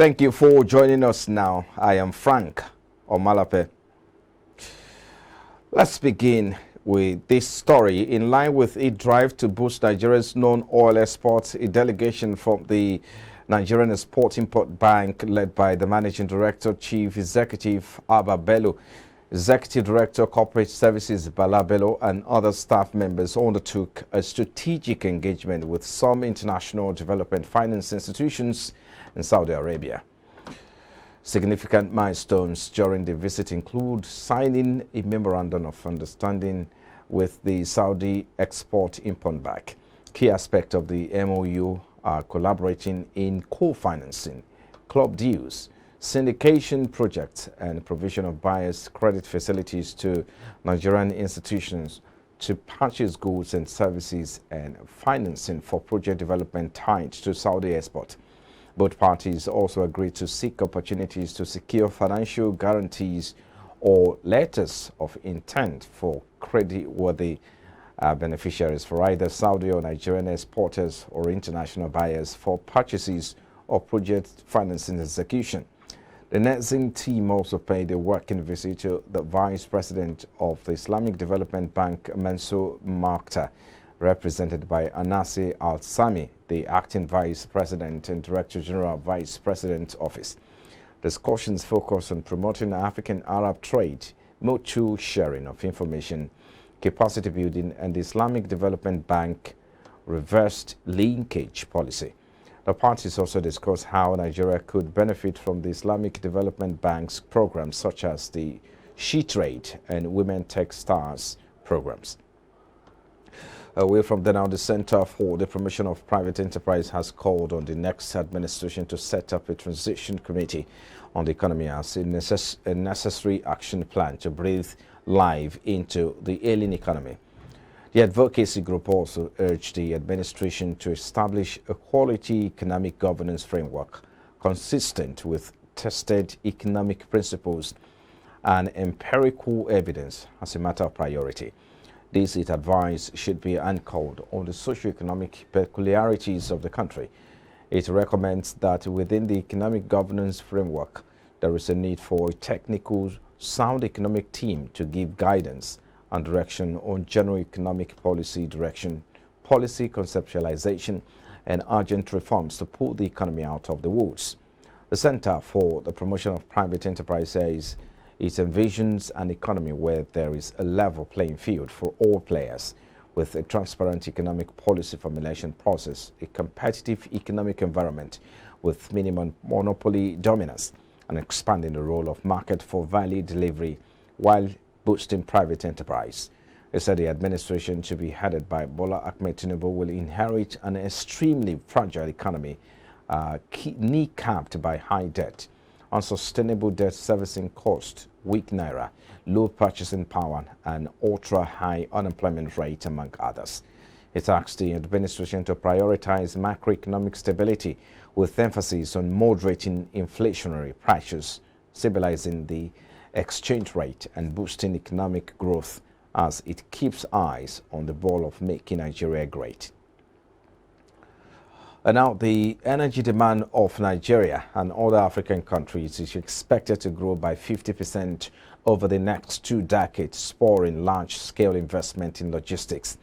Thank you for joining us now. I am Frank Omalape. Let's begin with this story. In line with a drive to boost Nigeria's non-oil exports, a delegation from the Nigerian Export-Import Bank, led by the Managing Director, Chief Executive Abba Bello, Executive Director, Corporate Services Bala Bello, and other staff members undertook a strategic engagement with some international development finance institutions in Saudi Arabia. Significant milestones during the visit include signing a Memorandum of Understanding with the Saudi Export-Import Bank. Key aspects of the MOU are collaborating in co-financing, club deals, syndication projects, and provision of buyers' credit facilities to Nigerian institutions to purchase goods and services, and financing for project development tied to Saudi export. Both parties also agreed to seek opportunities to secure financial guarantees or letters of intent for credit-worthy beneficiaries for either Saudi or Nigerian exporters or international buyers for purchases or project financing execution. The Nexim team also paid a working visit to the Vice President of the Islamic Development Bank, Mansour Makhtar, represented by Anasi Al-Sami, the Acting Vice President and Director General of Vice President's Office. Discussions focus on promoting African-Arab trade, mutual sharing of information, capacity building, and the Islamic Development Bank reversed linkage policy. The parties also discussed how Nigeria could benefit from the Islamic Development Bank's programs such as the She Trade and Women Tech Stars programs. Away from there now, the Center for the Promotion of Private Enterprise has called on the next administration to set up a transition committee on the economy as a necessary action plan to breathe life into the ailing economy. The advocacy group also urged the administration to establish a quality economic governance framework consistent with tested economic principles and empirical evidence as a matter of priority. This, it advised, should be anchored on the socio-economic peculiarities of the country. It recommends that within the economic governance framework, there is a need for a technical, sound economic team to give guidance and direction on general economic policy direction, policy conceptualization, and urgent reforms to pull the economy out of the woods. The Center for the Promotion of Private Enterprise says it envisions an economy where there is a level playing field for all players, with a transparent economic policy formulation process, a competitive economic environment with minimum monopoly dominance, and expanding the role of market for value delivery while boosting private enterprise. They said the administration, to be headed by Bola Ahmed Tinubu, will inherit an extremely fragile economy, kneecapped by high debt, unsustainable debt servicing cost, weak naira, low purchasing power, and ultra-high unemployment rate, among others. It asked the administration to prioritize macroeconomic stability with emphasis on moderating inflationary pressures, stabilizing the exchange rate, and boosting economic growth as it keeps eyes on the ball of making Nigeria great. And now, the energy demand of Nigeria and other African countries is expected to grow by 50% over the next 2 decades, spurring large-scale investment in logistics,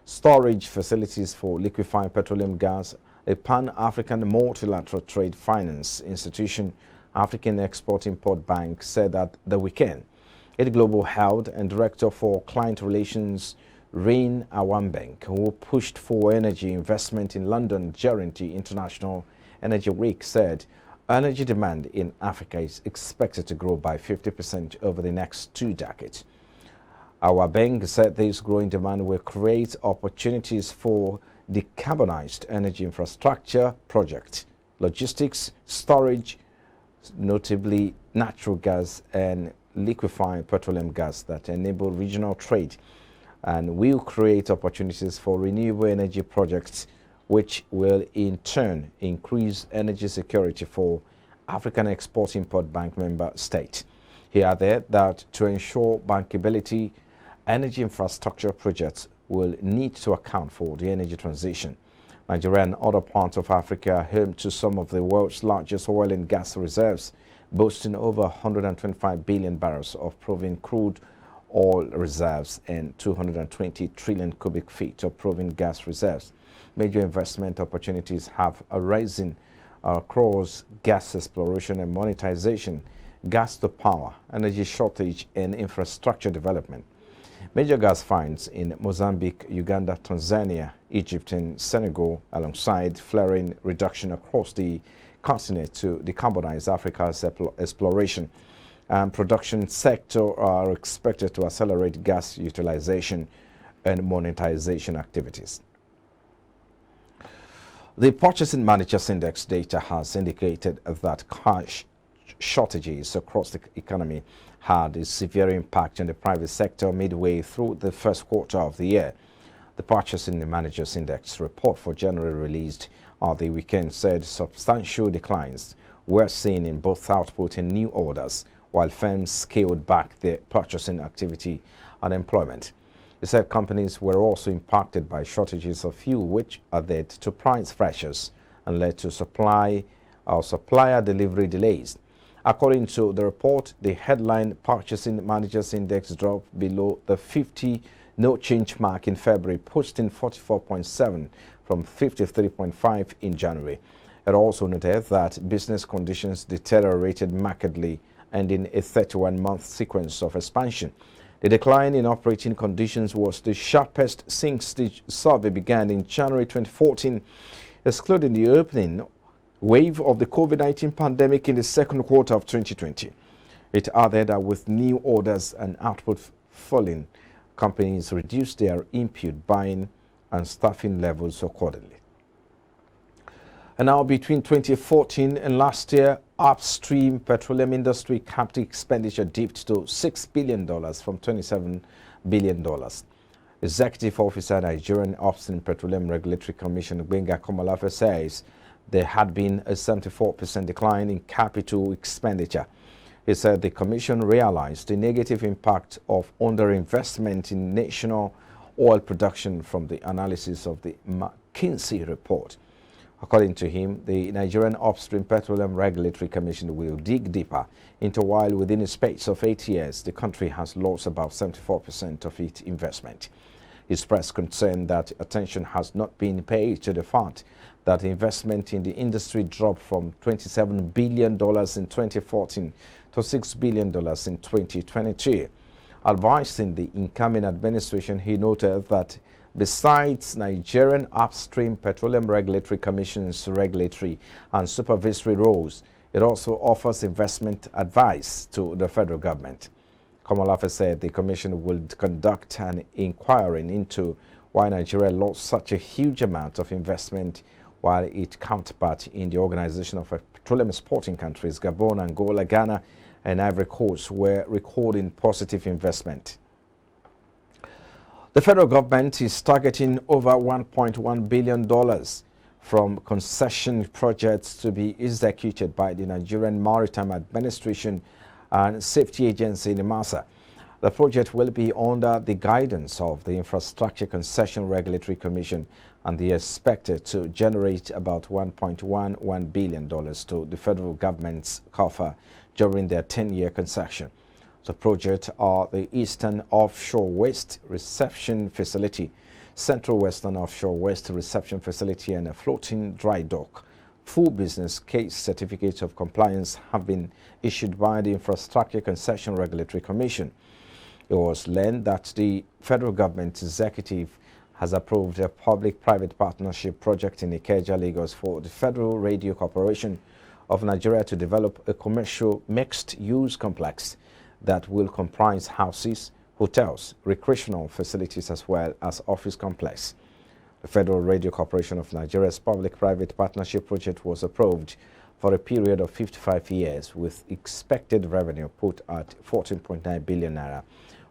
storage facilities for liquefied petroleum gas. A Pan-African multilateral trade finance institution, African Export-Import Bank, said at the weekend. Its global head and director for client relations, Rain Awambank, who pushed for energy investment in London during the International Energy Week, said energy demand in Africa is expected to grow by 50% over the next 2 decades. Awambank said this growing demand will create opportunities for decarbonized energy infrastructure projects, logistics, storage, notably natural gas and liquefied petroleum gas that enable regional trade, and will create opportunities for renewable energy projects, which will in turn increase energy security for African Export-Import Bank member states. He added that to ensure bankability, energy infrastructure projects will need to account for the energy transition, Nigeria and other parts of Africa are home to some of the world's largest oil and gas reserves, boasting over 125 billion barrels of proven crude oil reserves and 220 trillion cubic feet of proven gas reserves. Major investment opportunities have arisen across gas exploration and monetization, gas to power, energy shortage, and infrastructure development. Major gas finds in Mozambique, Uganda, Tanzania, Egypt, and Senegal, alongside flaring reduction across the continent to decarbonize Africa's exploration and production sector, are expected to accelerate gas utilization and monetization activities. The Purchasing Managers Index data has indicated that cash shortages across the economy had a severe impact on the private sector midway through the first quarter of the year. The Purchasing Managers Index report for January released on the weekend said substantial declines were seen in both output and new orders, while firms scaled back their purchasing activity and employment. It said companies were also impacted by shortages of fuel, which added to price pressures and led to supplier delivery delays. According to the report, the headline Purchasing Managers Index dropped below the 50 no change mark in February, posting 44.7 from 53.5 in January. It also noted that business conditions deteriorated markedly, ending a 31-month sequence of expansion. The decline in operating conditions was the sharpest since the survey began in January 2014, excluding the opening wave of the COVID-19 pandemic in the second quarter of 2020. It added that with new orders and output falling, companies reduced their input buying and staffing levels accordingly. And now, between 2014 and last year, upstream petroleum industry capital expenditure dipped to $6 billion from $27 billion. Executive Officer, Nigerian Upstream Petroleum Regulatory Commission, Gbenga Komolafe, says there had been a 74% decline in capital expenditure. He said the Commission realized the negative impact of underinvestment in national oil production from the analysis of the McKinsey report. According to him, the Nigerian Upstream Petroleum Regulatory Commission will dig deeper into why within a space of 8 years the country has lost about 74% of its investment. He expressed concern that attention has not been paid to the fact that investment in the industry dropped from $27 billion in 2014 to $6 billion in 2022. Advising the incoming administration, he noted that besides Nigerian Upstream Petroleum Regulatory Commission's regulatory and supervisory roles, it also offers investment advice to the federal government. Komolafe said the commission would conduct an inquiry into why Nigeria lost such a huge amount of investment while its counterpart in the Organization of Petroleum Exporting Countries, Gabon, Angola, Ghana, and Ivory Coast, were recording positive investment. The federal government is targeting over $1.1 billion from concession projects to be executed by the Nigerian Maritime Administration and Safety Agency, NIMASA. The project will be under the guidance of the Infrastructure Concession Regulatory Commission, and they are expected to generate about $1.11 billion to the federal government's coffer during their 10-year concession. The projects are the Eastern Offshore Waste Reception Facility, Central Western Offshore Waste Reception Facility, and a floating dry dock. Full business case certificates of compliance have been issued by the Infrastructure Concession Regulatory Commission. It was learned that the federal government executive has approved a public-private partnership project in Ikeja, Lagos for the Federal Radio Corporation of Nigeria to develop a commercial mixed-use complex that will comprise houses, hotels, recreational facilities, as well as office complex. The Federal Radio Corporation of Nigeria's public-private partnership project was approved for a period of 55 years with expected revenue put at 14.9 billion naira,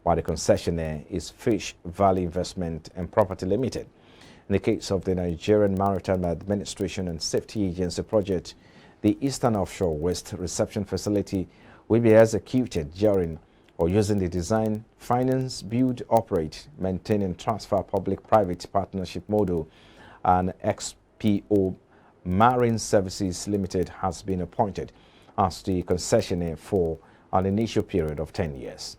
while the concessionaire is Fish Valley Investment and Property Limited. In the case of the Nigerian Maritime Administration and Safety Agency project, the Eastern Offshore Waste Reception Facility will be executed during or using the design, finance, build, operate, maintain and transfer public-private partnership model and IPO Marine Services Limited has been appointed as the concessionaire for an initial period of 10 years.